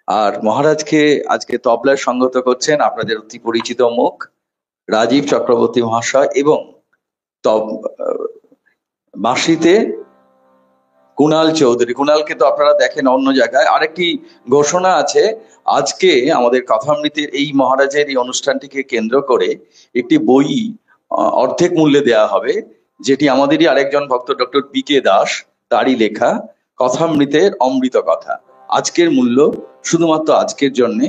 আর মহারাজকে আজকে তবলায় সঙ্গত করছেন আপনাদের অতি পরিচিত মুখ রাজীব চক্রবর্তী মহাশয়, এবং বাঁশিতে কুণাল চৌধুরী। কুণালকে তো আপনারা দেখেন অন্য জায়গায়। আরেকটি ঘোষণা আছে, আজকে আমাদের কথামৃতের এই মহারাজের এই অনুষ্ঠানটিকে কেন্দ্র করে একটি বই অর্ধেক মূল্যে দেয়া হবে, যেটি আমাদেরই আরেকজন ভক্ত ডক্টর পি.কে. দাস, তারই লেখা কথামৃতের অমৃত কথা। আজকের মূল্য শুধুমাত্র আজকের জন্য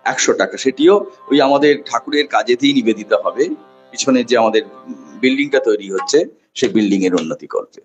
100 টাকা। সেটিও ওই আমাদের ঠাকুরের কাজেতেই নিবেদিত হবে। পিছনে যে আমাদের বিল্ডিংটা তৈরি হচ্ছে সেই বিল্ডিং এর উন্নতি করবে।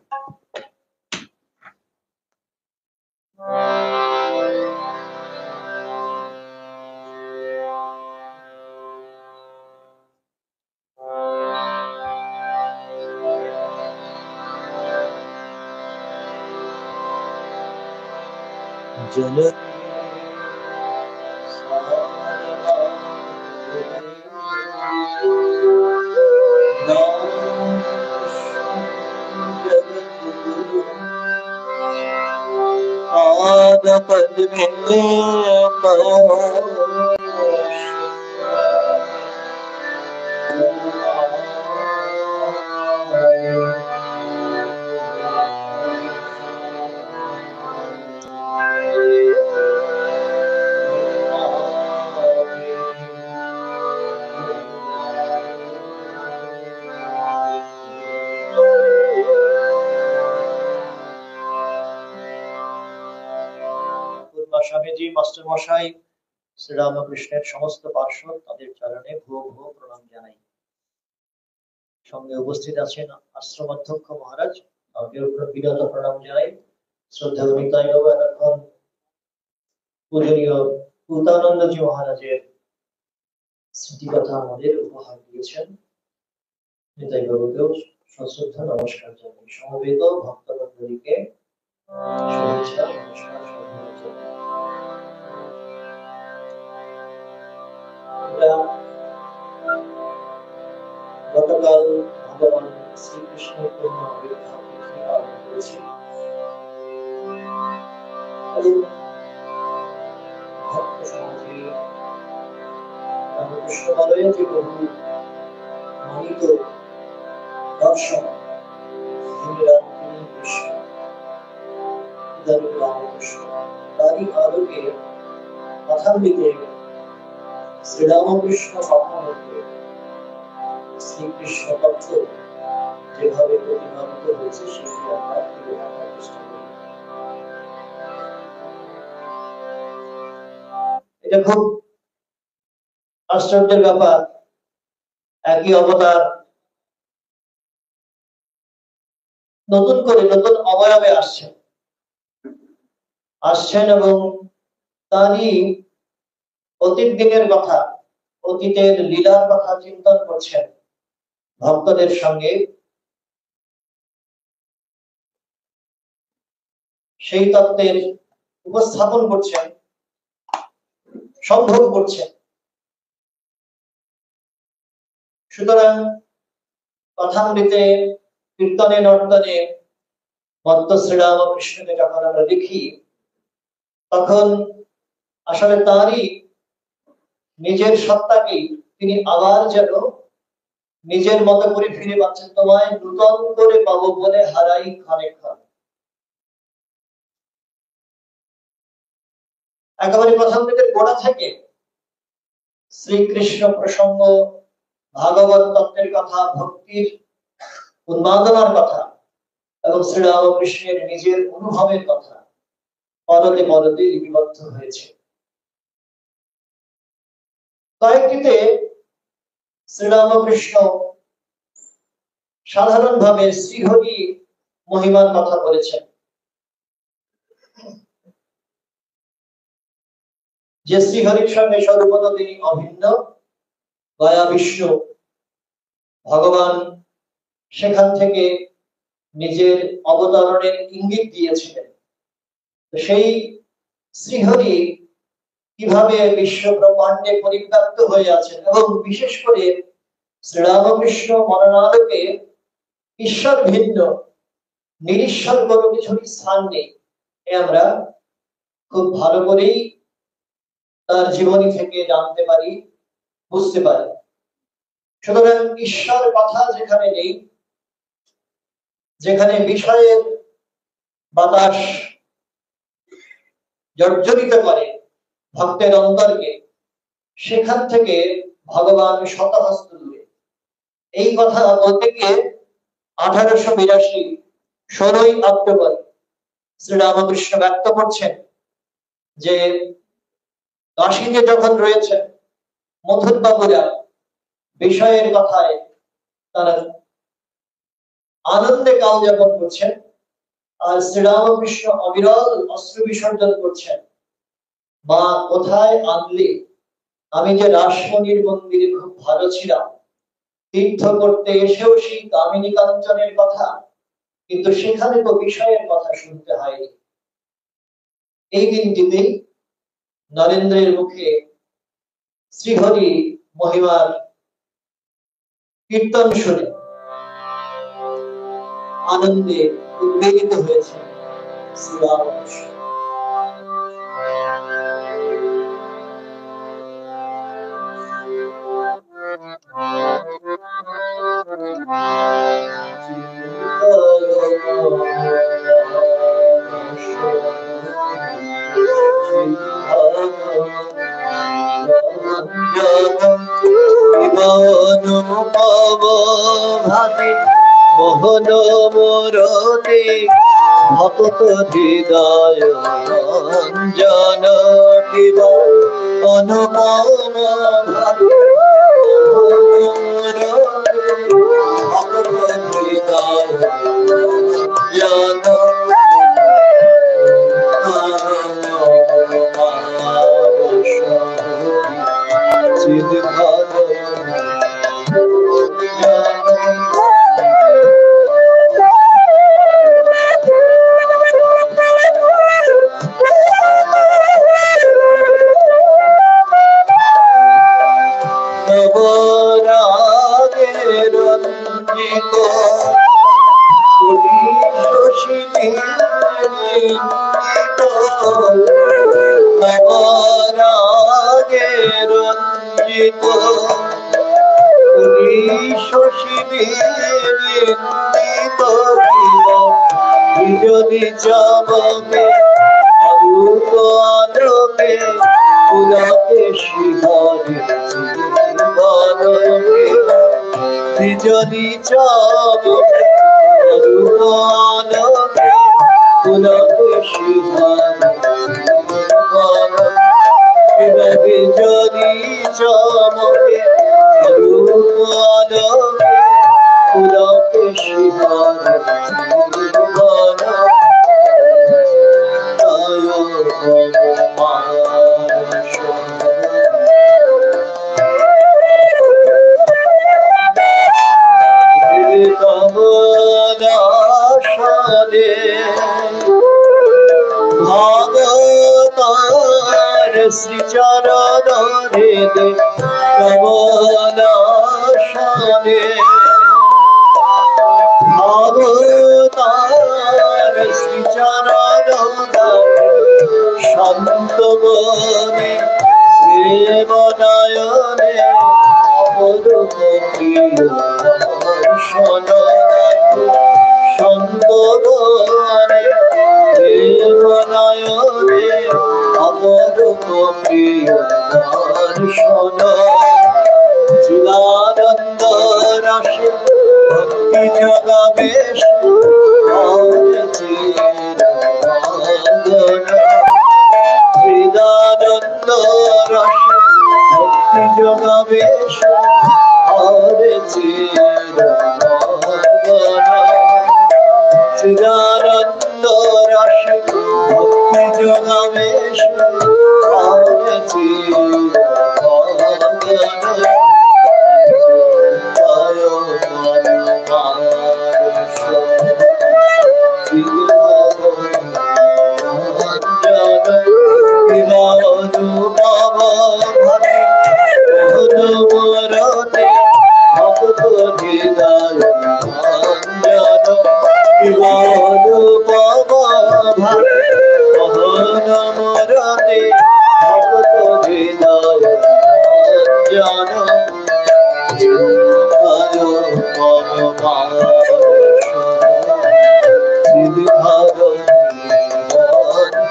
স্বামীজি, মাস্টার মশাই, শ্রীরামকৃষ্ণের সমস্ত পার্শ্বদ, তাদের চরণে ভূ ভূ প্রণাম জানাই। সঙ্গে উপস্থিত আছেন আশ্রমাধ্যক্ষ মহারাজ, তাকে বিরত প্রণাম জানাই। শ্রদ্ধা নিতাই বাবু এখন পূজনীয় পূতানন্দজি মহারাজের স্মৃতিকথা আমাদের উপহার দিয়েছেন। নিতাই বাবুকেও সশ্রদ্ধা নমস্কার জানাই। সমবেত ভক্তমণ্ডলীকে শুভেচ্ছা নমস্কার জানাই। গতকাল ভগবান শ্রীকৃষ্ণের পূর্ণ আবির্ভাব তিথি পালন করেছি। ভক্ত সমাজে রামকৃষ্ণালয়ে যে বহু মানিত দর্শন, তিনি রাম, তিনি কৃষ্ণ, রামকৃষ্ণ, তারই আলোকে কথামৃতে শ্রীরামকৃষ্ণ কথামৃতে শ্রীকৃষ্ণ তত্ত্ব যেভাবে প্রতিপাদিত হয়েছে সেটি আমরা তুলে ধরার চেষ্টা করি। এটা খুব আশ্চর্যের ব্যাপার, একই অবতার নতুন করে নতুন অবয়বে আসছেন এবং তারই অতীত দিনের কথা, অতীতের লীলার কথা চিন্তন করছেন, ভক্তদের সঙ্গে সেই তত্ত্বের উপস্থাপন করছেন, সম্ভব করছেন। সুতরাং কথামৃতে, কীর্তনে, নর্তনে মত্ত শ্রীরামকৃষ্ণকে যখন আমরা দেখি, তখন আসলে তারই নিজের সত্তাকেই তিনি আবার যেন নিজের মতো করে ফিরে পাচ্ছেন। তোমায় নূতন করে পাবো বলে হারাই ক্ষণে ক্ষণ। একেবারে কথামৃতের গোড়া থেকে শ্রীকৃষ্ণ প্রসঙ্গ, ভাগবত তত্ত্বের কথা, ভক্তির উন্মাদনার কথা এবং শ্রীরামকৃষ্ণের নিজের অনুভবের কথা পরতে পরতে লিপিবদ্ধ হয়েছে। কয়েকটিতে শ্রীরামকৃষ্ণ সাধারণভাবে শ্রীহরি মহিমার কথা বলেছেন, যে শ্রীহরির সঙ্গে সর্বত তিনি অভিন্ন, গয়া বিষ্ণু ভগবান সেখান থেকে নিজের অবতরণের ইঙ্গিত দিয়েছিলেন। সেই শ্রীহরি কিভাবে বিশ্ব ব্রহ্মাণ্ডে পরিব্যাপ্ত হয়ে আছেন এবং বিশেষ করে শ্রীরামকৃষ্ণ মননালোকে ঈশ্বর ভিন্ন, নিরীশ্বর কোনো কিছুর স্থান নেই, আমরা খুব ভালো করেই তার জীবনী থেকে জানতে পারি, বুঝতে পারি। সুতরাং ঈশ্বর কথা যেখানে নেই, যেখানে বিষয়ের বাতাস জর্জরিত করে ভক্তের অন্তরকে, সেখান থেকে ভগবান শতহস্ত দূরে। এই কথা বলতে গিয়ে 1882 16ই অক্টোবর শ্রীরামকৃষ্ণ ব্যক্ত করছেন যে কাশীতে যখন রয়েছেন মধুর বাবুরা বিষয়ের কথায় তারা আনন্দে কাল যাপন করছেন, আর শ্রীরামকৃষ্ণ অবিরল অশ্রু বিসর্জন করছেন। মা কোথায় আনলে? আমি যে রাসমণির মন্দিরে খুব ভালো ছিলাম, তীর্থ করতে এসেও সেই কামিনী কাঞ্চনের কথা, কিন্তু সেখানে তো বিষয়ের কথা শুনতে হয়নি। এই দিনটিতেই নরেন্দ্রের মুখে শ্রীহরি মহিমার কীর্তন শুনে আনন্দে উদ্বেলিত হয়েছে শ্রীরামকৃষ্ণ। মোহন মোরতে ভক্ত হৃদয় রঞ্জন শিব অনুপম ভক্ত হৃদয় রঞ্জন যদি চমকে অরূপ আলোকে পুলকে শিহরে জীবনকে, যদি চমকে অরূপ আলোকে পুলকে শিহরে জীবনকে, যদি চমকে অরূপ আলোকে পুলকে শিহরে ভগতার শ্রীচরণ হৃদে কমলাসনে, ভগতার শ্রীচরণ শান্ত মনে প্রেমনয়নে অপরূপ শান্ত মনে প্রেমনয়নে অপরূপ প্রিয় দর্শন। চিদানন্দ রাশি ভক্তি জগাবেশ চিদানন্দ রাশি ভক্তি জগাবেশ হরে চিদানন্দ রাশি ভক্তি জগাবেশ হরে ভক্ত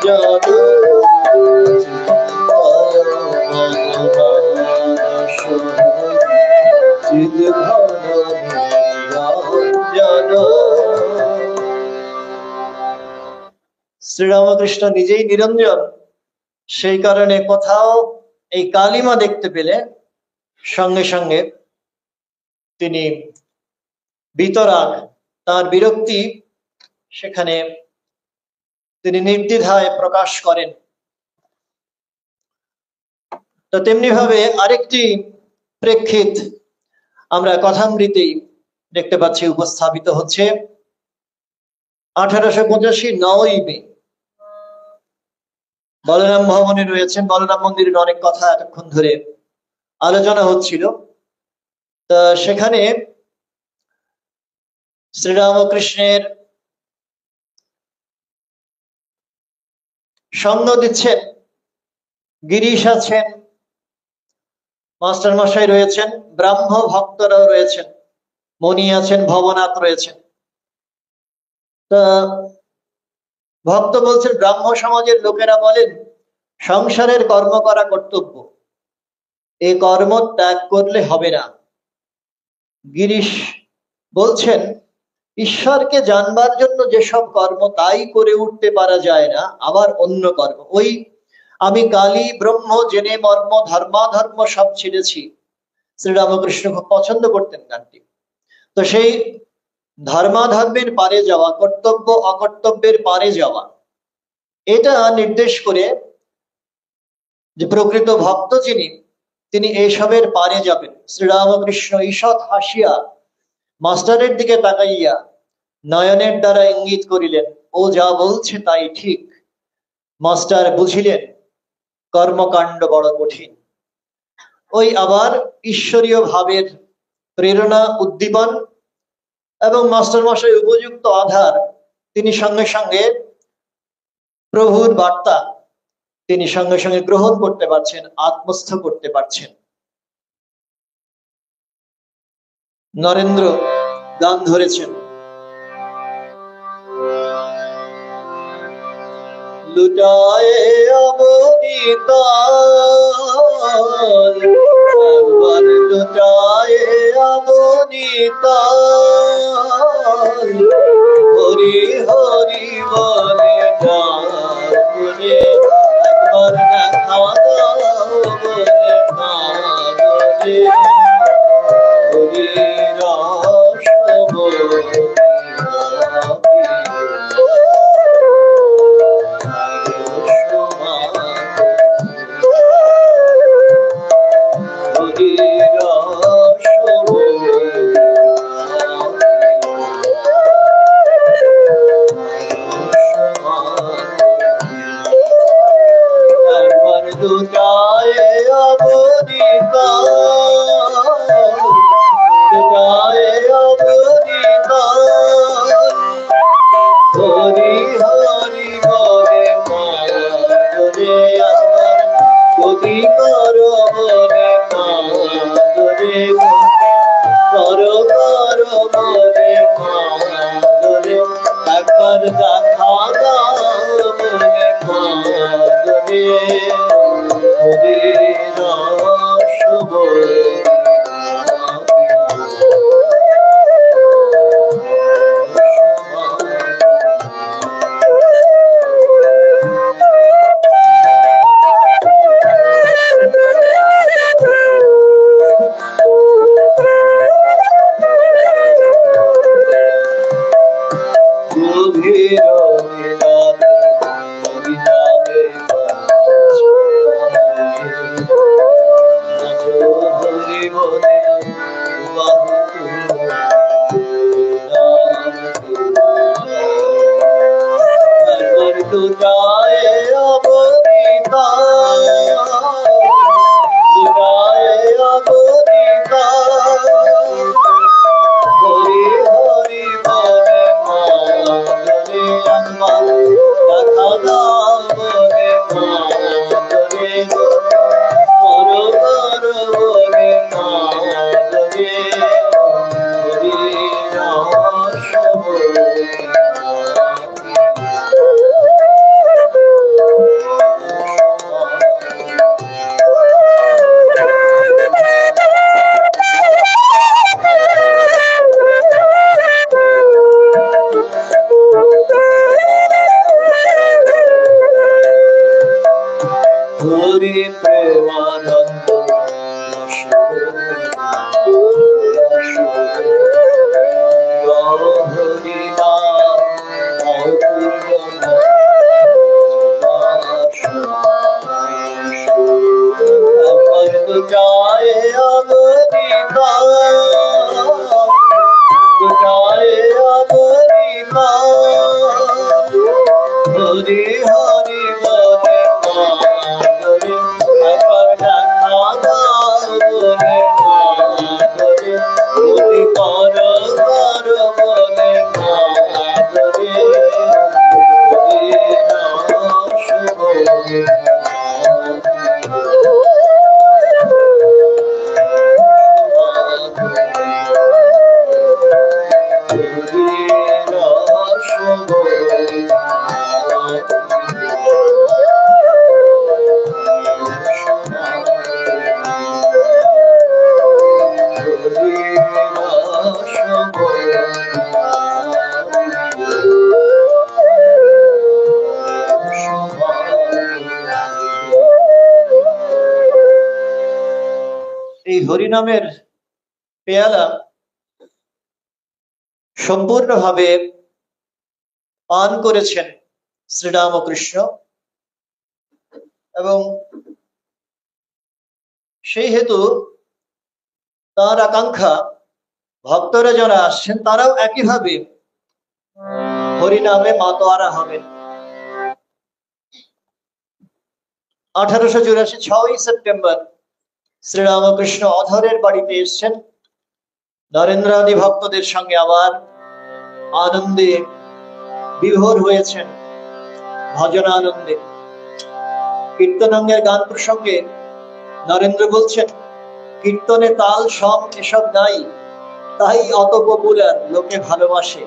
শ্রীরামকৃষ্ণ নিজেই নিরঞ্জন, সেই কারণে কোথাও এই কালিমা দেখতে পেলে সঙ্গে সঙ্গে তিনি বিতরাগ, তার বিরক্তি সেখানে তিনি নির্দ্বিধায় প্রকাশ করেন। তো তেমনি ভাবে আরেকটি প্রেক্ষিত আমরা কথামৃতেই দেখতে পাচ্ছি উপস্থাপিত হচ্ছে। 1885 9ই মে বলরাম ভবনে রয়েছেন, বলরাম মন্দিরের অনেক কথা এতক্ষণ ধরে আলোচনা হচ্ছিল। তা সেখানে শ্রীরামকৃষ্ণের সঙ্গ দিচ্ছেন গিরিশ আছেন, মাস্টার মশাই রয়েছেন, ব্রাহ্ম ভক্তরাও রয়েছেন, মণি আছেন, ভবনাথ রয়েছেন। তা ভক্ত বলছেন, ব্রাহ্ম সমাজের লোকেরা বলেন সংসারের কর্ম করা কর্তব্য, এই কর্ম ত্যাগ করলে হবে না। গিরিশ বলছেন, ঈশ্বরকে জানবার জন্য যেসব কর্ম তাই করে উঠতে পারা যায় না, আবার অন্য কর্ম, ওই আমি কালী ব্রহ্ম জেনে মর্ম ধর্মাধর্ম সব ছেড়েছি, শ্রীরামকৃষ্ণ খুব পছন্দ করতেন গানটি। তো সেই ধর্মাধর্মের পারে যাওয়া, কর্তব্য অকর্তব্যের পারে যাওয়া, এটা নির্দেশ করে যে প্রকৃত ভক্ত যিনি, তিনি এইসবের পারে যাবেন। শ্রীরামকৃষ্ণ ঈষৎ হাসিয়া মাস্টারের দিকে তাকাইয়া নয়নের দ্বারা ইঙ্গিত করিলেন, ও যা বলছে তাই ঠিক। মাস্টার বুঝিলেন কর্মকাণ্ড বড় কঠিন। ওই আবার ঈশ্বরীয় ভাবের প্রেরণা, উদ্দীপন এবং মাস্টার মশাই উপযুক্ত আধার, তিনি সঙ্গে সঙ্গে প্রভুর বার্তা তিনি সঙ্গে সঙ্গে গ্রহণ করতে পারছেন, আত্মস্থ করতে পারছেন। নরেন্দ্র গান ধরেছেন, লুটায়ে অবনীতাল, লুটায়ে অবনীতাল, হরি হরি বলে ডাকুরে, একবার দেখা দাও বলে কাঁদরে, হরি রস বলে হরি প্রেমানন্দ হরি নাম जाए अमरीका जाए अमरीका हरि हरि बोले माधुरी अपना खाना बोले माधुरी बोली कर बोले माधुरी এই হরিনামের পেয়ালা সম্পূর্ণভাবে পান করেছেন শ্রীরামকৃষ্ণ এবং সেই হেতু তার আকাঙ্ক্ষা ভক্তরা যারা আসছেন তারাও একইভাবে হরিনামে মাতোয়ারা হবেন। 1884 6 সেপ্টেম্বর শ্রীরামকৃষ্ণ অধরের বাড়িতে এসেছেন। নরেন্দ্রাদি ভক্তদের সঙ্গে আবার আনন্দে বিভোর হয়েছেন, ভজনানন্দে। কীর্তনাঙ্গের গান প্রসঙ্গে নরেন্দ্র বলছেন, কীর্তনে তাল সব এসব নাই, তাই অত পপুলার, লোকে ভালোবাসে।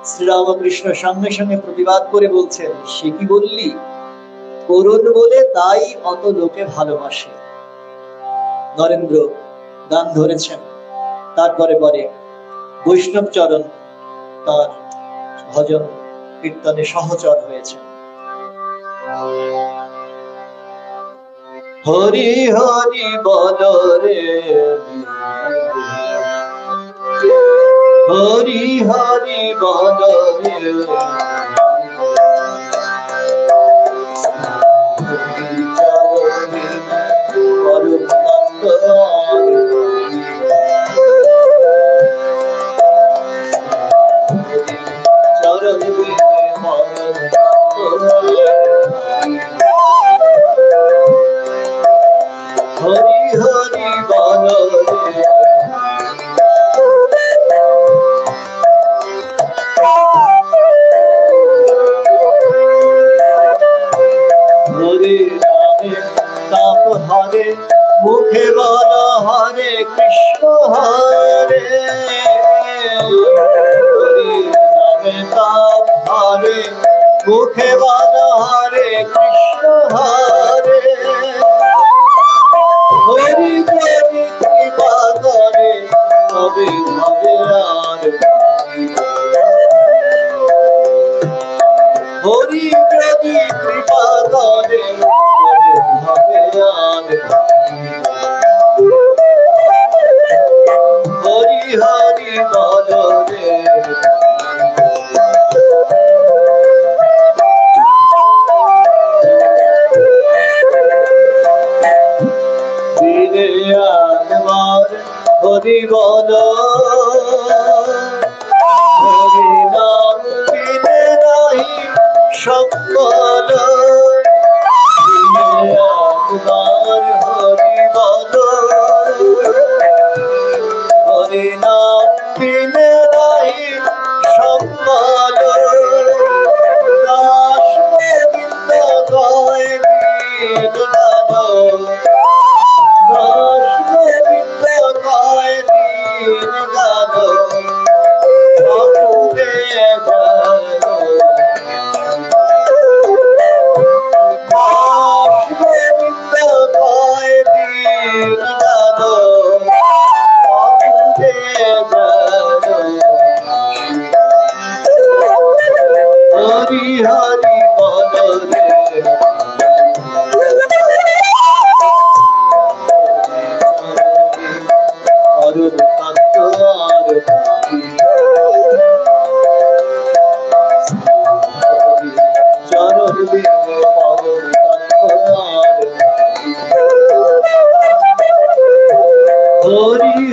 শ্রীরামকৃষ্ণ সঙ্গে সঙ্গে প্রতিবাদ করে বলছেন, সে কি বললি, করুণ বলে তাই অত লোকে ভালোবাসে। নরেন্দ্র গান ধরেছেন, তারপরে পরে বৈষ্ণব চরণ তার ভজন কীর্তনে সহচর হয়েছে। হরি হরি বল রে, হরি হরি বল রে, হরি হরি বল রে, হরি রামে তাপ হরে, মুখে বল হরে কৃষ্ণ হরে। হরি রামে তাপ হরে, মুখে বল হরে কৃষ্ণ হরে। হরি যদি কৃপা করে তবে হবে আর, হরি যদি কৃপা করে তবে হবে আর। হরি হরি বল রে, হরি বল, হরি নাম বিনে নাহি সম্বল। হরি বল, হরি নাম বিনে নাহি সম্বল। দাস গোবিন্দ গয় দীন গান, দাস গোবিন্দ গয় দীন গান।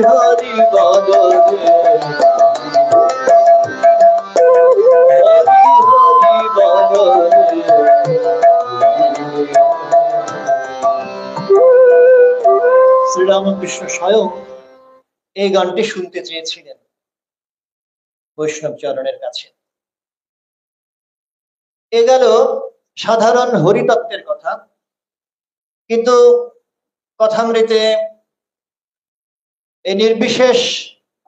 হরি বল রে, হরি হরি বল রে। শ্রীরামকৃষ্ণ স্বয়ং এই গানটি শুনতে চেয়েছিলেন বৈষ্ণব চরণের কাছে। এ গেল সাধারণ হরিতত্ত্বের কথা, কিন্তু কথামৃতে এই নির্বিশেষ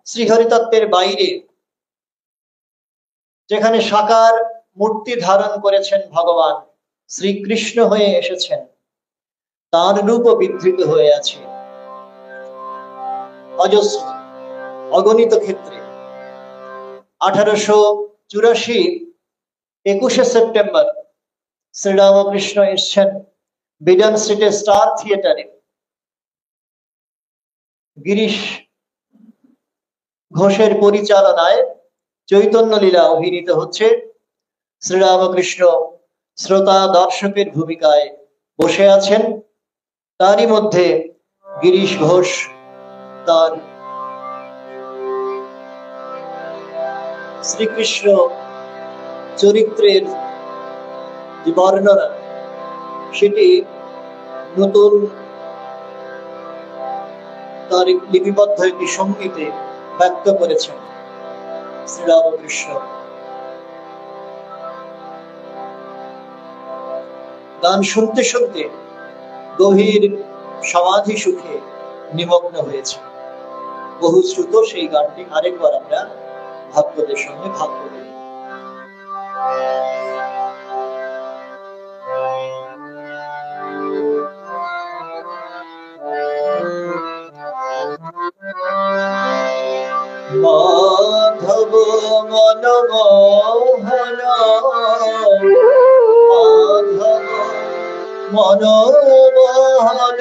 শ্রীহরিতত্ত্বের বাইরে যেখানে সাকার মূর্তি ধারণ করেছেন ভগবান, শ্রীকৃষ্ণ হয়ে এসেছেন, তার রূপও বিধৃত হয়ে আছে অজস্র অগণিত ক্ষেত্রে। 1884 21শে সেপ্টেম্বর শ্রীরামকৃষ্ণ এসছেন বিডন স্ট্রিটের স্টার থিয়েটারে। গিরিশ ঘোষের পরিচালনায় চৈতন্য লীলা অভিনীত হচ্ছে। শ্রীরামকৃষ্ণ শ্রোতা দর্শকের ভূমিকায় বসে আছেন, তারই মধ্যে গিরিশ ঘোষ তার শ্রীকৃষ্ণ চরিত্রের যে বর্ণনা সেটি নতুন তার লিপিবদ্ধ একটি সঙ্গীতে ব্যক্ত করেছেন শ্রীরামকৃষ্ণ। গান শুনতে শুনতে গভীর সমাধি সুখে নিমগ্ন হয়েছে। বহুশ্রুত সেই গানটি আরেকবার আমরা ভক্তদের সঙ্গে ভাগ করি। মাধব মনমোহন, মাধব মনমোহন,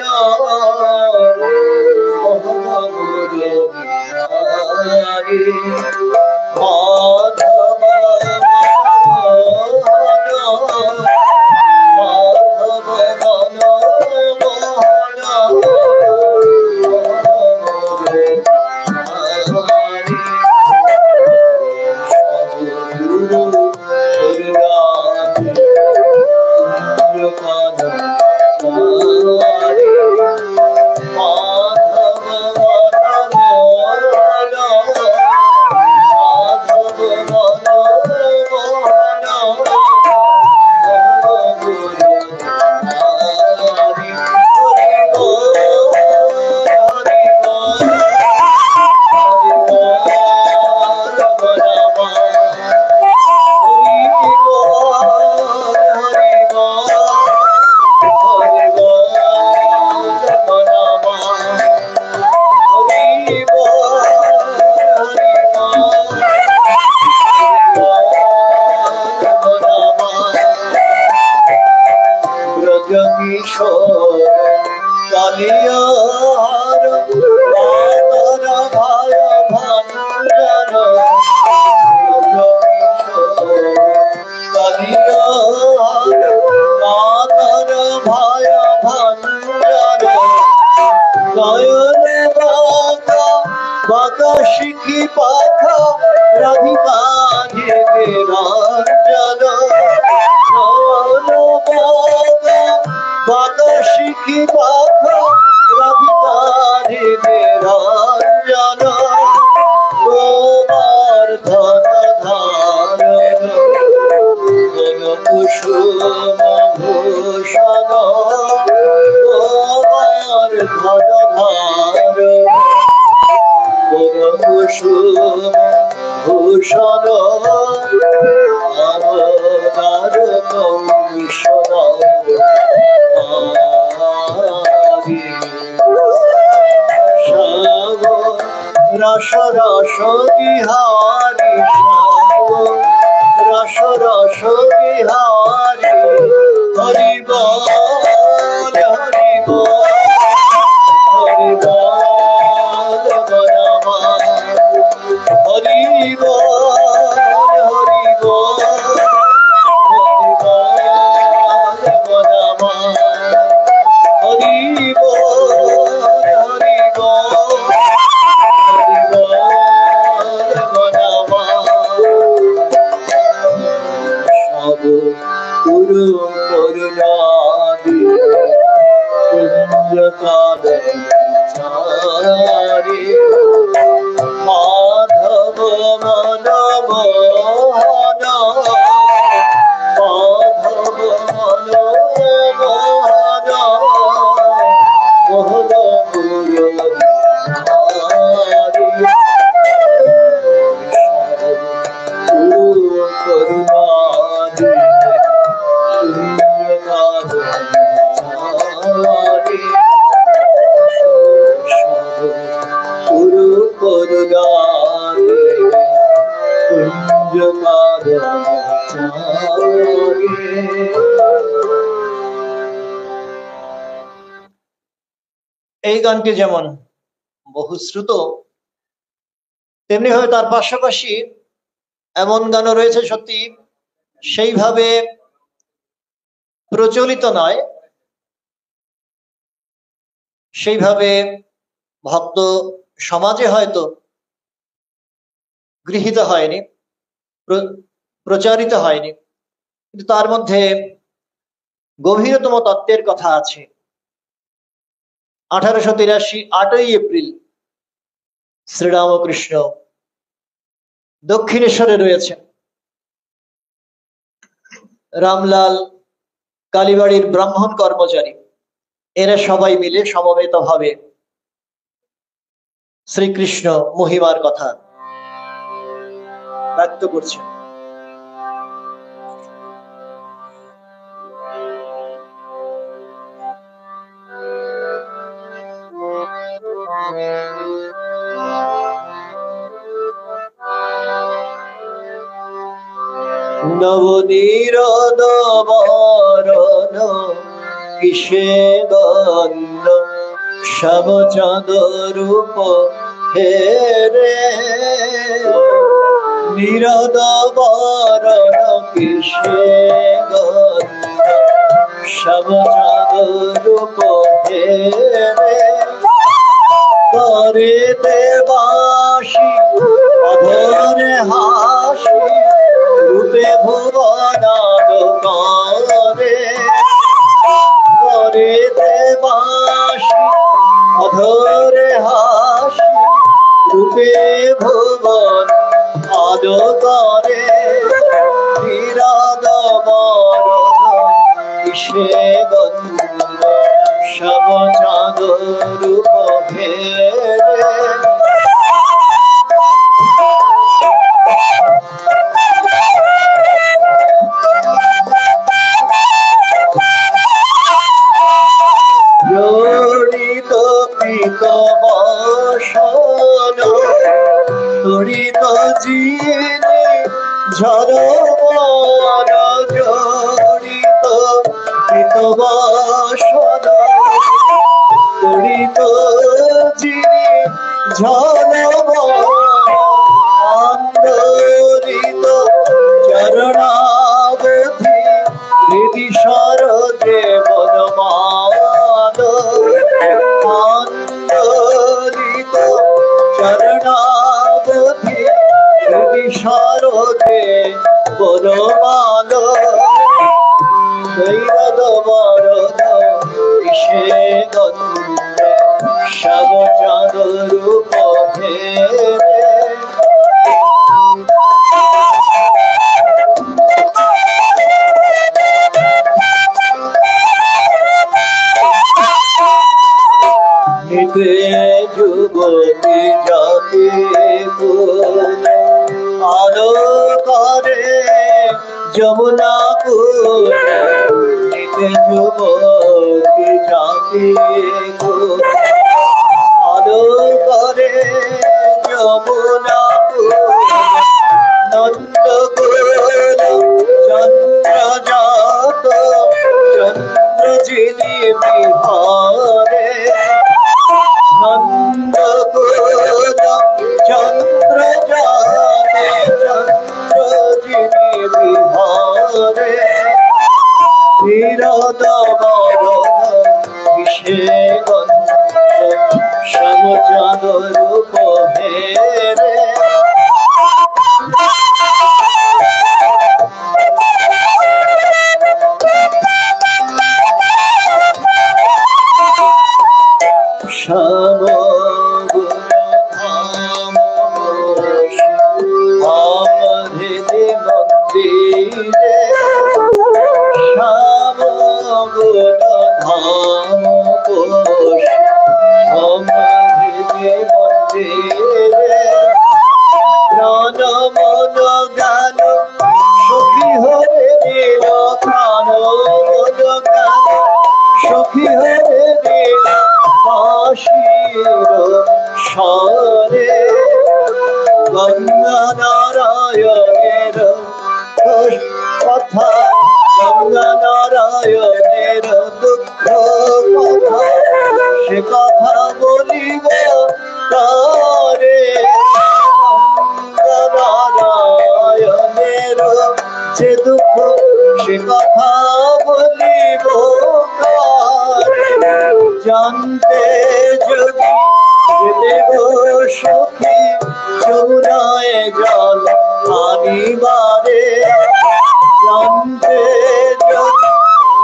মাধব শিখি পাখা রাধিকা শিখি পাখা রাধিকা তোমার ধন ধার কুসুম ভূষণ, তোমার ধন ধার কুসুম ভূষণ, আমার কৌশল রস রস বিহারি, রস রস বিহারি, হরি বল হরি বল হরি বল বরামা, হরি বল হরি বল হরি বল বরামা, হরি বল হরি বল কাদচারি মাধব মন মোহন মাধব মন মোহন মোহন এই গানটি যেমন বহুশ্রুত, তেমনি ভাবে তার পাশাপাশি এমন গানও রয়েছে সত্যি সেইভাবে প্রচলিত নয়, সেইভাবে ভক্ত সমাজে হয়তো গৃহীত হয়নি, প্রচারিত হয়নি, কিন্তু তার মধ্যে গভীরতম তত্ত্বের কথা আছে। 1883 8ই এপ্রিল শ্রীরামকৃষ্ণ দক্ষিণেশ্বরে রয়েছেন। রামলাল, কালীবাড়ির ব্রাহ্মণ কর্মচারী, এরা সবাই মিলে সমবেত ভাবে শ্রীকৃষ্ণ মহিমার কথা ব্যক্ত করছেন। নবনীরদ বরণ কিসে গন্ধ শ্যামচাঁদ রূপ হে রে, নীরদ বরণ কিসে গন্ধ শ্যামচাঁদ রূপ হে রে, করে দেবাসী অধরে হাসি রূপে ভুবনাদ করে, করে দেবাসী অধরে হাসি রূপে ভুবন আদ করে, বিরাদ বরণ কিসে গন্ধ শ্যামচাঁদ রূপ হে রে। জড়িত প্রীত বসন তড়িত জিনে ঝর মন, জড়িত প্রীত বসন তড়িত জিনে ঝর আন্দোলিত চরণাবধি হৃদি সরদে বনমান, আন্দোলিত চরণাবধি হৃদি সরদে বনমান, দৈরদ বরণ কিসে গন্ধ শ্যামচাঁদ রূপ হে রে। নিতে যুবতী জাতি আলো করে যমুনা কুল, নিতে যুবতী জাতি আলো করে যমুনা কুল, নন্দ কুল চন্দ্রজাত চন্দ্র যিনি বিহারে, নন্দ কুল চন্দ্রজাতে চন্দ্র যিনি বিহারে, নীরদ বরণ কিসে গন্ধ শ্যামচাঁদ রূপ হে রে। ধাম কোষ প্রাণ মন গান সখী হরে নীল প্রাণ মন গান সখী হরে নীল বাঁশির স্বরে গঙ্গা নারায়ণের কথা গঙ্গা নারায়ণের দুঃখ কথা সে কথা বলিব তারে গঙ্গা নারায়ণের যে দুঃখ সে কথা বলিব তারে জানতে যদি দেব সখী যমুনায় জল আনিবারে জানতে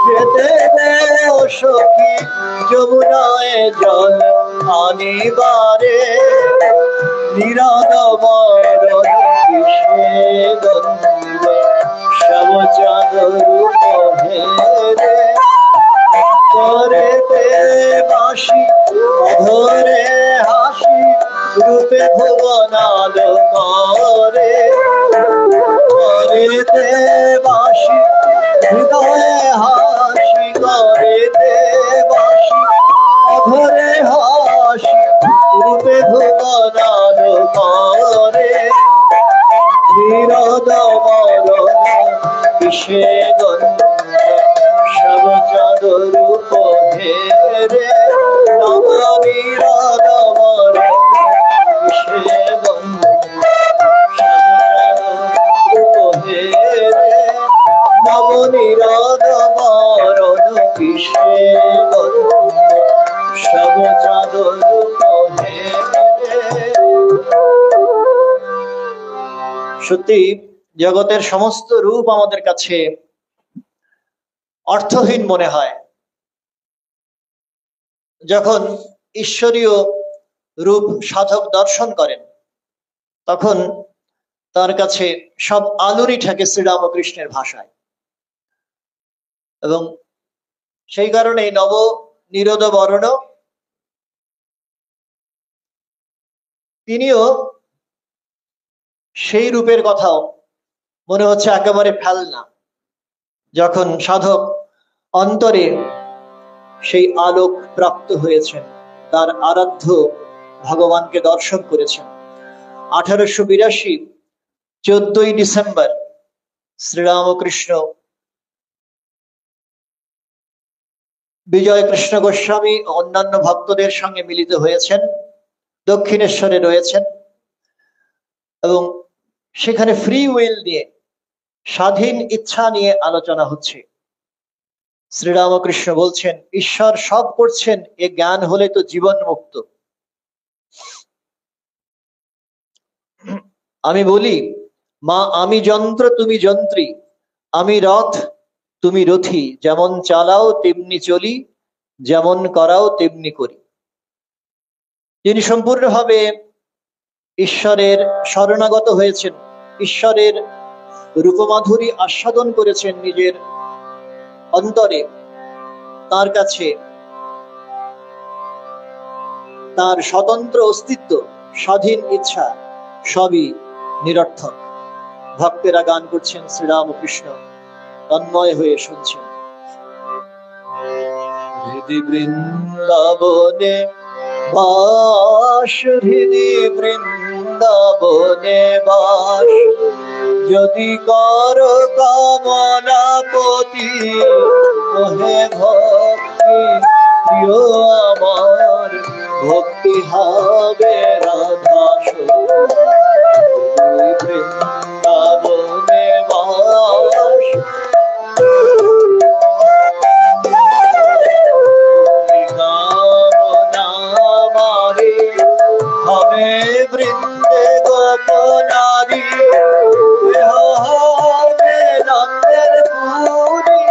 যেতে সখী যমুনায় জল আনিবারে নিরানবরণ কিসে গন্ধে শবচাদর হেরে করেতে বাসি ধরে হাসি রূপে ভুবনাল করে করেতে বাসি হৃদয়ে হাসি করেতে বাসি ধরে হাসি রূপে ভুবনাল করে নিরদ মরণ কিসে গন্ধ সব চাদর হেরে নবনীরদ মরণ কিসে গন্ধ হেরে নবনীরদ মরণ কিসে গন্ধ সব চাদর হেরে। সত্যি জগতের সমস্ত রূপ আমাদের কাছে অর্থহীন মনে হয়, যখন ঈশ্বরীয় রূপ সাধক দর্শন করেন তখন তার কাছে সব আলোরই ঠেকে শ্রীরামকৃষ্ণের ভাষায়। এবং সেই কারণে নব নিরোধ বর্ণ তিনিও সেই রূপের কথাও মনে হচ্ছে একেবারে ফেলনা, যখন সাধক অন্তরে সেই আলোক প্রাপ্ত হয়েছেন, তার আরাধ্য ভগবানকে দর্শন করেছেন। 1882 14ই ডিসেম্বর শ্রীরামকৃষ্ণ বিজয় কৃষ্ণ গোস্বামী ও অন্যান্য ভক্তদের সঙ্গে মিলিত হয়েছেন, দক্ষিণেশ্বরে রয়েছেন এবং সেখানে ফ্রি উইল নিয়ে, স্বাধীন ইচ্ছা নিয়ে আলোচনা হচ্ছে। শ্রীরামকৃষ্ণ বলছেন, ঈশ্বর সব করছেন, এ জ্ঞান হলে তো জীবন মুক্ত। আমি বলি, মা আমি যন্ত্র তুমি যন্ত্রী, আমি রথ তুমি রথী, যেমন চালাও তেমনি চলি, যেমন করাও তেমনি করি। যিনি সম্পূর্ণভাবে ঈশ্বরের শরণাগত হয়েছেন, ঈশ্বরের রূপমাধুরী আস্বাদন করেছেন নিজের অন্তরে, তার কাছে তার স্বতন্ত্র অস্তিত্ব, স্বাধীন ইচ্ছা সবই নিরর্থক। ভক্তেরা গান করছেন, শ্রীরামকৃষ্ণ তন্ময় হয়ে শুনছেন। হৃদি বৃন্দাবনে বাস, হৃদি বৃন্দাবনে বাস, যদি কর কামনাপতি ওহে ভক্তি প্রিয় আমার, ভক্তি হবে রাধাস। বৃন্দাবনে বাস, হবে বৃন্দে গোপনারী, হবে নন্দের পুরী,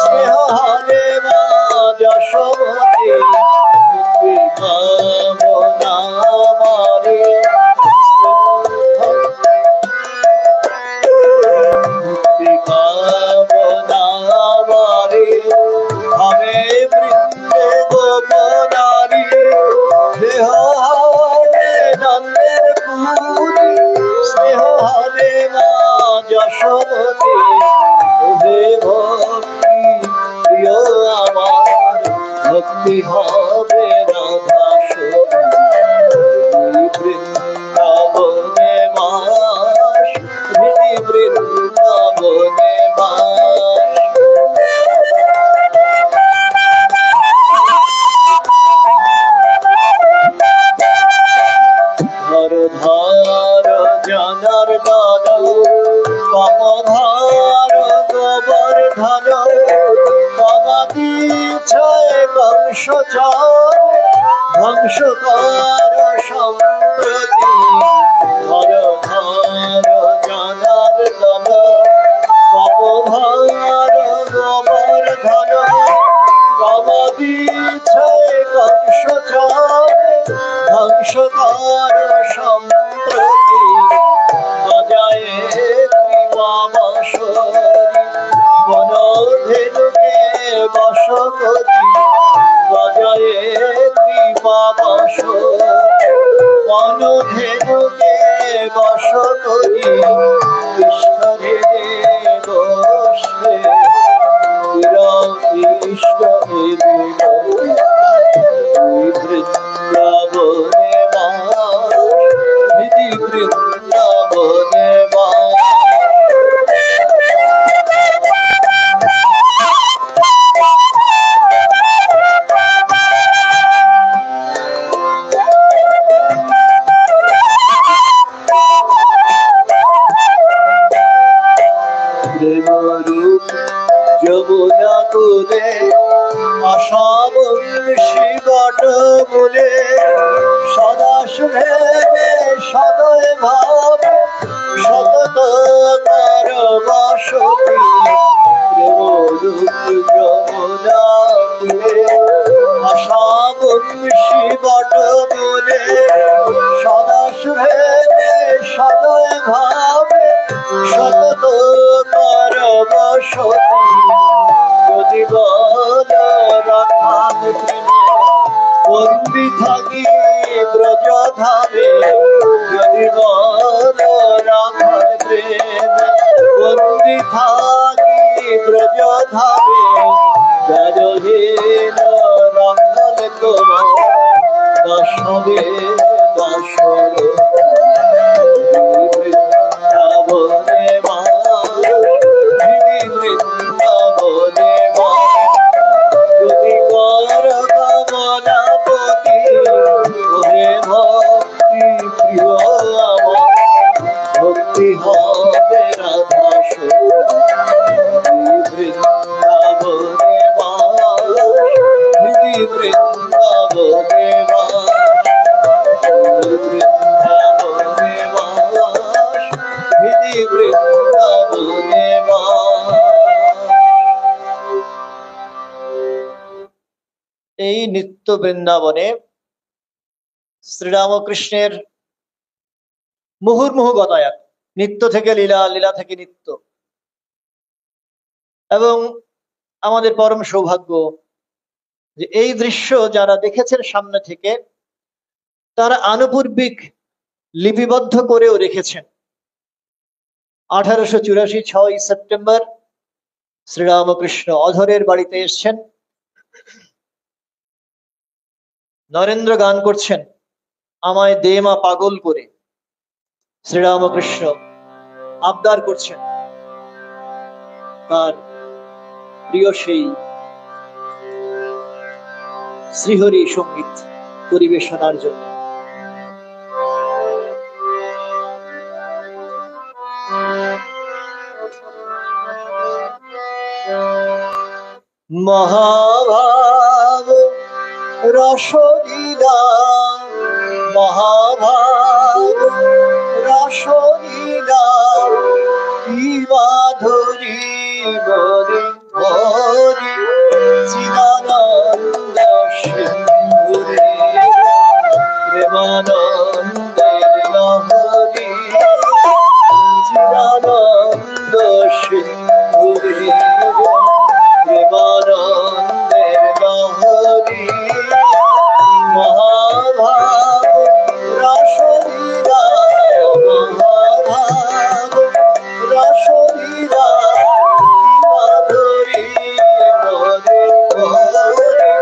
স্নেহ হবে মা যশোমতী। কামনা মারে ভক্তি হবে রাধা বৃন্দাবনে বাস, হৃদি বৃন্দাবনে বাস। ধর ধর জানার দান, পাপধার গোবর্ধন, কামাদি ছয় বংশচার, ধ্বংস কর সম্প্রতি। ধর ধর জানার দান, পাপধার গোবর্ধন, কামাদি ছয় বংশচার, ধ্বংস কর সম্প্রতি। বাজায় কৃপা বাঁশরি, বনধেনুকে বশ করি। বাজায় কৃপা বাঁশরি, বনধেনুকে বশ করি। কৃষ্ণরে গোষ্ঠে কৃষ্ণ বৃন্দাবনে বাস, হৃদি বৃন্দাবনে বাস। প্রেমরূপ যমুনা কুলে, আশা বংশী বট মূলে, সদা শুভে সদয় ভাবে, সতত কর বসতি। প্রেমরূপ যমুনা কুলে, আশা বংশী বট মূলে, সদা শুভে সদয় ভাবে, সতত কর বসতি। যদি বল রাখাল প্রেমে বন্দি থাকি ব্রজধামে, যদি বল রাখাল প্রেমে বন্দি থাকি ব্রজধামে, ব্যাজহীন রাখাল তোমার দশবে দশর। বৃন্দাবনে বাস, হৃদি বৃন্দাবনে বাস। যদি কর কামনাপতি, ওরে ভক্তি প্রিয় আমার, ভক্তি হবে রাধা বৃন্দাবনে বাস, হৃদি বৃন্দাবনে বাস। বৃন্দাবনে বাস, হৃদি বৃন্দাবনে বাস। এই নিত্য বৃন্দাবনে শ্রীরামকৃষ্ণের মুহুর্মুহু গতায়াত, নিত্য থেকে লীলা, লীলা থেকে নিত্য। এবং আমাদের পরম সৌভাগ্য যে এই দৃশ্য যারা দেখেছেন সামনে থেকে, তারা আনুপূর্বিক লিপিবদ্ধ করেও রেখেছেন। 1884 6 সেপ্টেম্বর শ্রীরামকৃষ্ণ অধরের বাড়িতে এসছেন। নরেন্দ্র গান করছেন, আমায় দে মা পাগল করে। শ্রীরামকৃষ্ণ আবদার করছেন তার প্রিয় সেই শ্রীহরি সঙ্গীত পরিবেশনার জন্য। মহাভাব রসলীলা, মহাভাব রসলীলা, কি মাধুরী বলে হরি, চিদানন্দ সিন্ধুরে প্রেমানন্দের লহরী, চিদানন্দ সিন্ধুরে প্রেমানন্দের লহরী। মহাভাব রসলীলা, মহাভাব রসলীলা, মাধুরী বলে হরি,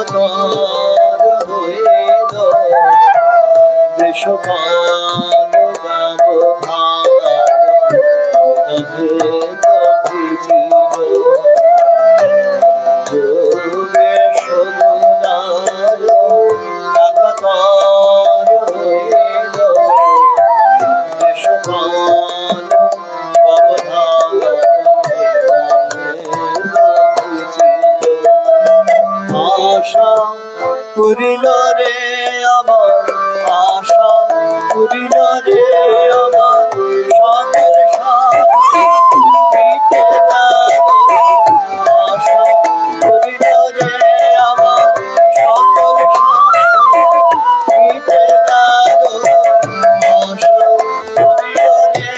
একাকার হইল দেশকাল ব্যবধান যোগে সগুণার একাকার হইল দেশকাল ব্যবধান আশা পুরিল রে আমার আশা পুরিল রে আমার সকল সাথে আশা পুরিল রে আমার সকল সাথে আশা পুরিল রে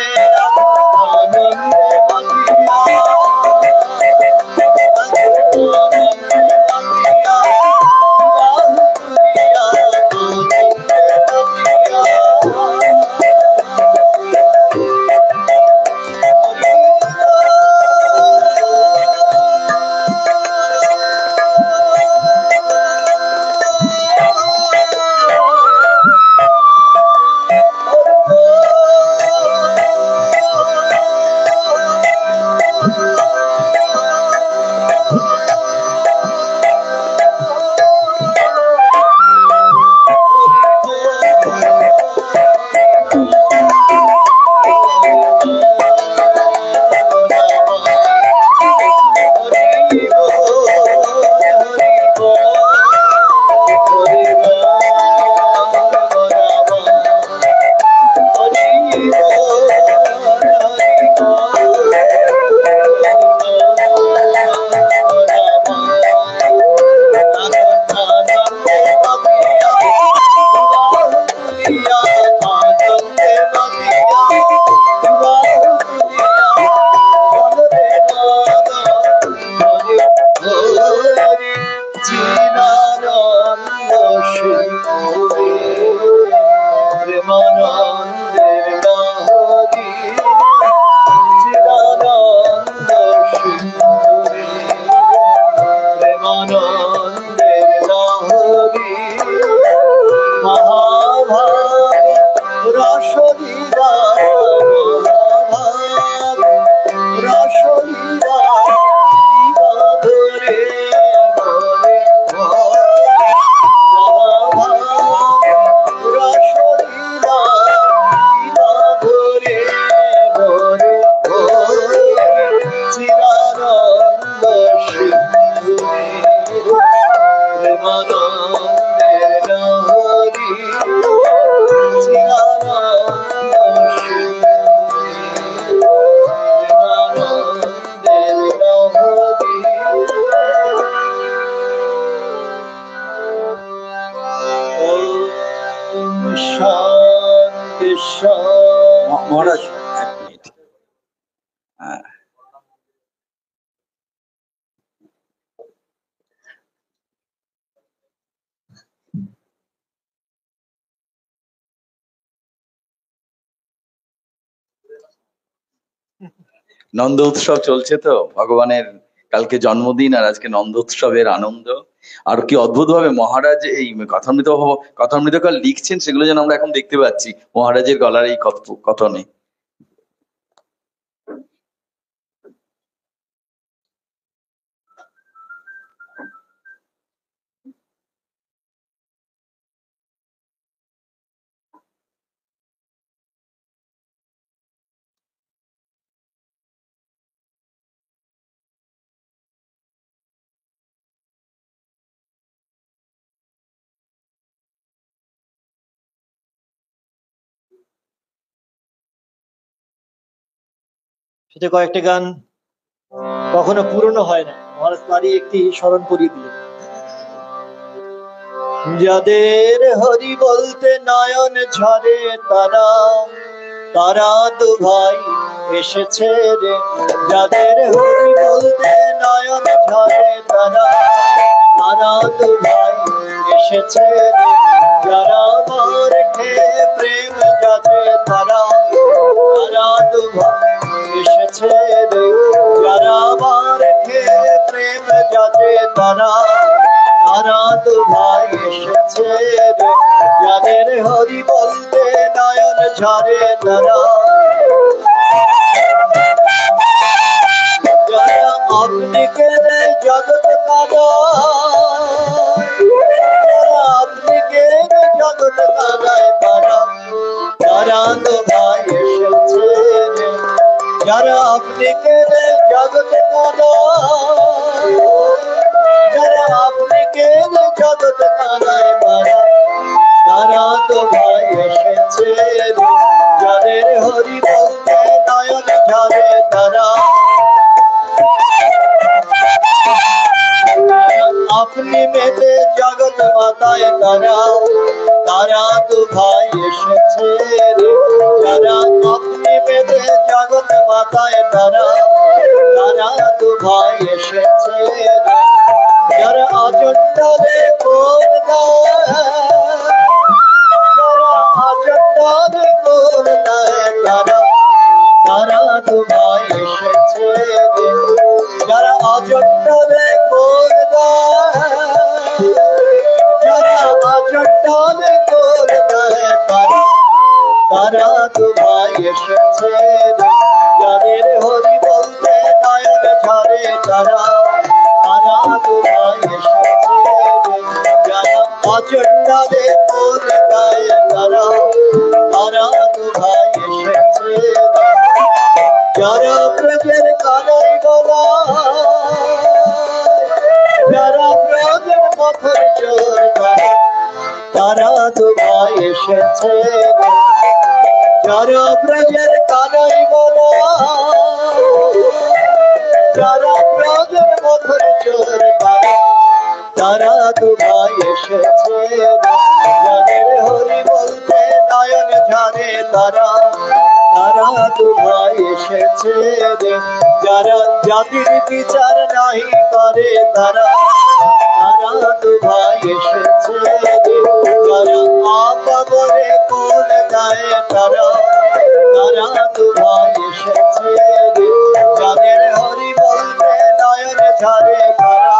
আনন্দে মাতিয়া মহারাজ এক মিনিট। নন্দ উৎসব চলছে তো, ভগবানের কালকে জন্মদিন আর আজকে নন্দ উৎসবের আনন্দ। আর কি অদ্ভুত ভাবে মহারাজ এই কথামৃতকাল লিখছেন, সেগুলো যেন আমরা এখন দেখতে পাচ্ছি মহারাজের গলার এই কথনে। সেটা কয়েকটা গান কখনো পুরনো হয় না, মহারাজ তারই একটি স্মরণ করিয়ে দিলেন। যাদের হরি বলতে নয়ন ঝরে তারা তারা দু ভাই এসেছে রে, যাদের হরি বলতে নয়ন ঝরে তারা তারা দু ভাই এসেছে রে, যারা মার খেয়ে প্রেম যাতে তারা তারা দু ভাই এসেছে রে, যারা মার খেয়ে প্রেম যাতে তারা তারা তো ভাই এসেছে রে, যাদের হরি বলতে নয়ন ঝরে তারা, যারা আপনি কেড়ে জগৎ কাঁদায়, যারা আপনি কেড়ে জগৎ কাঁদায় তারা, তারা তো ভাই এসেছে রে, যারা আপনি কেড়ে জগৎ কাঁদায়, যারা আপনি কেড়ে জগৎ কাঁদায় তারা, তারা তো ভাই এসেছে রে, যাদের হরি বলতে নয়ন ঝরে তারা, আপনি মেতে জগৎ মাতায় তারা, তারা তো ভাই এসেছে রে, যারা আপনি মেতে জগৎ মাতায় তারা, তারা তো ভাই এসেছে রে, যারা আচণ্ডালে কোন দেয়, যারা আচণ্ডালে কোন দেয় তারা, তারা তো ভাই এসেছে রে, যারা আচণ্ডালে কোন দেয়, যারা আচণ্ডালে কোন দেয় তারা, তারা তো ভাই এসেছে রে, যাদের হরি বলতে নয়ন ঝরে তারা, তারা তো ভাই এসেছে রে, যারা আচণ্ডালে কোন দেয় তারা, তারা তো ভাই এসেছে রে, যারা ব্রজের কানাই গলা, যারা ব্রজের মথর চোর তারা, তারা তো ভাই এসেছে রে, যারা ব্রজের কানাই গলা, যারা ব্রজের মথর চোর তারা, তারা তো ভাই এসেছে রে, যাদের হরি বলতে নয়ন ঝরে তারা, তারা তো ভাই এসেছে রে, যারা জাতির বিচার নাহি করে তারা, তারা তো ভাই এসেছে রে, যারা আপা করে কোন দেয় তারা, তারা তো ভাই এসেছে রে, যাদের হরি বলতে নয়ন ঝরে তারা,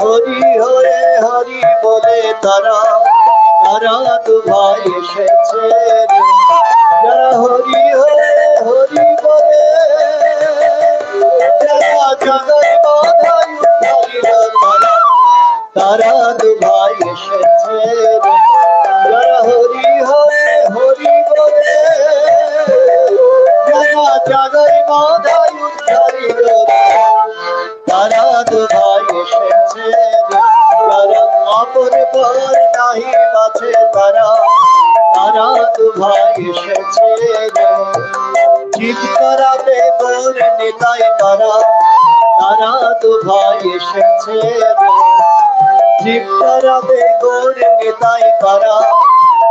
হরি হরে হরি বলে তারা, তারা তো ভাই এসেছে রে, যারা হরি হরে হরি বলে, যারা জগৎ বাধাই উদ্ধারিল তারা, তারা তো ভাই এসেছে রে, যারা হরি হরে হরি বলে, যারা জগৎ বাধাই উদ্ধারিল তারা, তো ভাই এসেছে রে, যারা আপন পর নাহি বাছে তারা, তারা তো ভাই এসেছে রে, জিত করাবে গোর নেতায় তারা, তারা তো ভাই এসেছে রে, জিত করাবে গোর নেতায় তারা,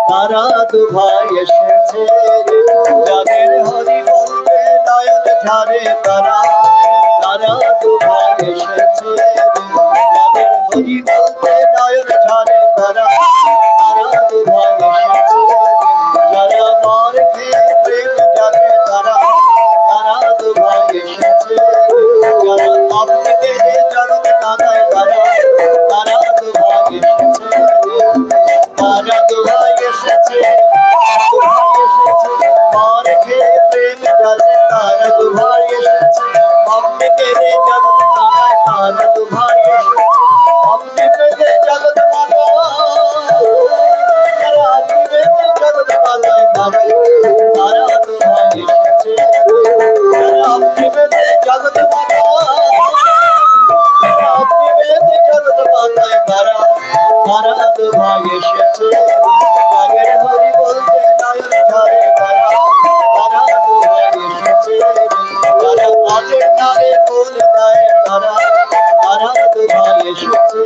তারা তো ভাই এসেছে রে, যাদের হরি বলতে নয়ন ঝরে তারা, তারা তো ভাই এসেছে রে, যাদের হরি বলতে নয়ন ঝরে তারা, তারা তো ভাই এসেছে রে, যারা মার খেয়ে প্রেম জানে তারা, তারা তো ভাই এসেছে রে, যারা আপনি কেড়ে জগৎ কাঁদায় তারা, তারা তো ভাই এসেছে রে, তারা তো ভাই এসেছে, মার খেয়ে প্রেম জানে তারা তো ভাই এসেছে, আপনি কেড়ে জগৎ কাঁদায় তারা তো ভাই এসেছে, আপনি কেড়ে জগৎ কাঁদায়, যারা আপনি কেড়ে জগৎ কাঁদায় তারা, তারা তো ভাই এসেছে, যারা আপনি কেড়ে জগৎ কাঁদায়, যারা আপনি কেড়ে জগৎ কাঁদায় তারা, তারা তো ভাই এসেছে, যাদের হরি বলতে নয়ন ঝরে তারা, তারা তো ভাই এসেছে, যারা আজের নামে কোন দেয় তারা, তারা তো ভাই এসেছে,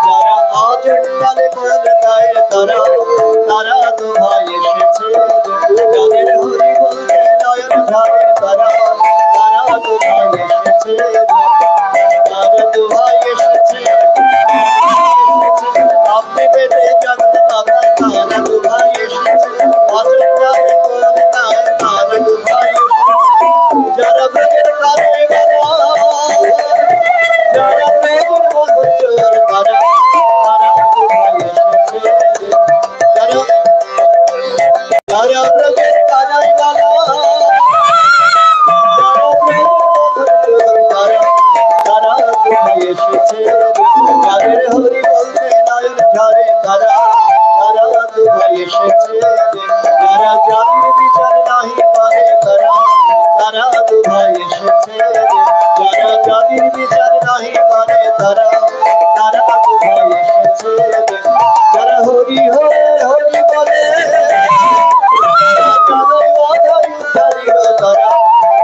যারা আজের নামে কোন দেয় তারা, তারা তো ভাই এসেছে, যাদের হরি বলতে নয়ন ঝরে তারা, তারা তো ভাই এসেছে, তারা তো ভাই এসেছে, আপনি পেতে জগৎ কাঁদায় তারা তো ভাই এসেছে, আজের নামে কোন দেয় তারা তো ভাই এসেছে, যারা ব্রজের কানে গলা, এসেছে যারা জাতির বিচার নাহি মানে তারা তারা তো ভাই এসেছে যারা হরি হরে হরি বলে যাদের মাথায় উদ্ধারিল তারা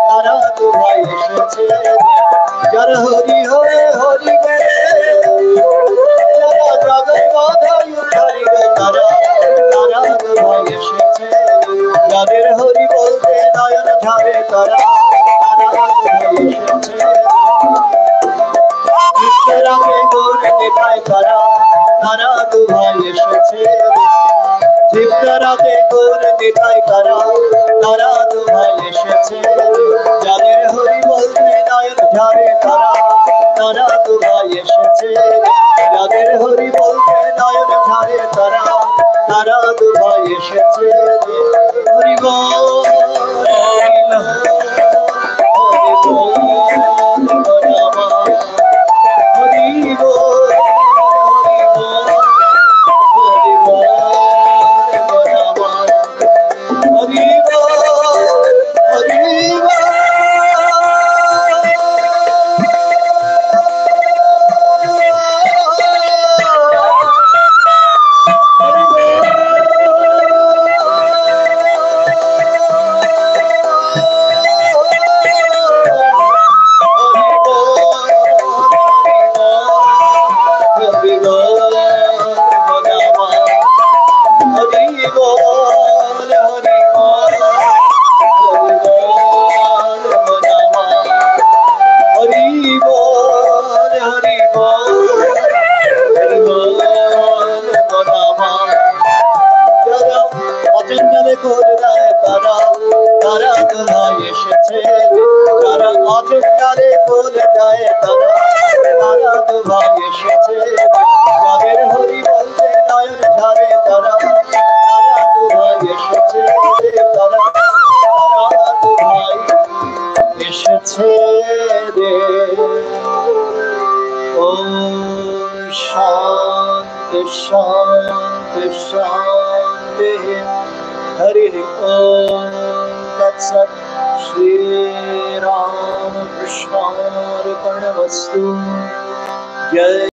তারা তো ভাই এসেছে যারা হরি হরে হরি বলে যারা যাদের মাথায় উদ্ধারিল তারা তারা তো ভাই এসেছে যাদের হরি বলতে নয়ন ঝাড়ে তারা তারা তো ভাই এসেছে রাতে গৌর নেতায় তারা তারা তো ভাই এসেছে রাতে গৌর নেতায় তারা তারা তো ভাই এসেছে যাদের হরি বলতে নয়ন ঝাড়ে তারা তারা তো ভাই এসেছে যাদের হরি বলতে নয়ন ঝাড়ে তারা তারা তো ভাই এসেছে হরি বল शांति शांति शांति हरि ओम तत्सत् श्री राम कृष्णार्पणमस्तु जय।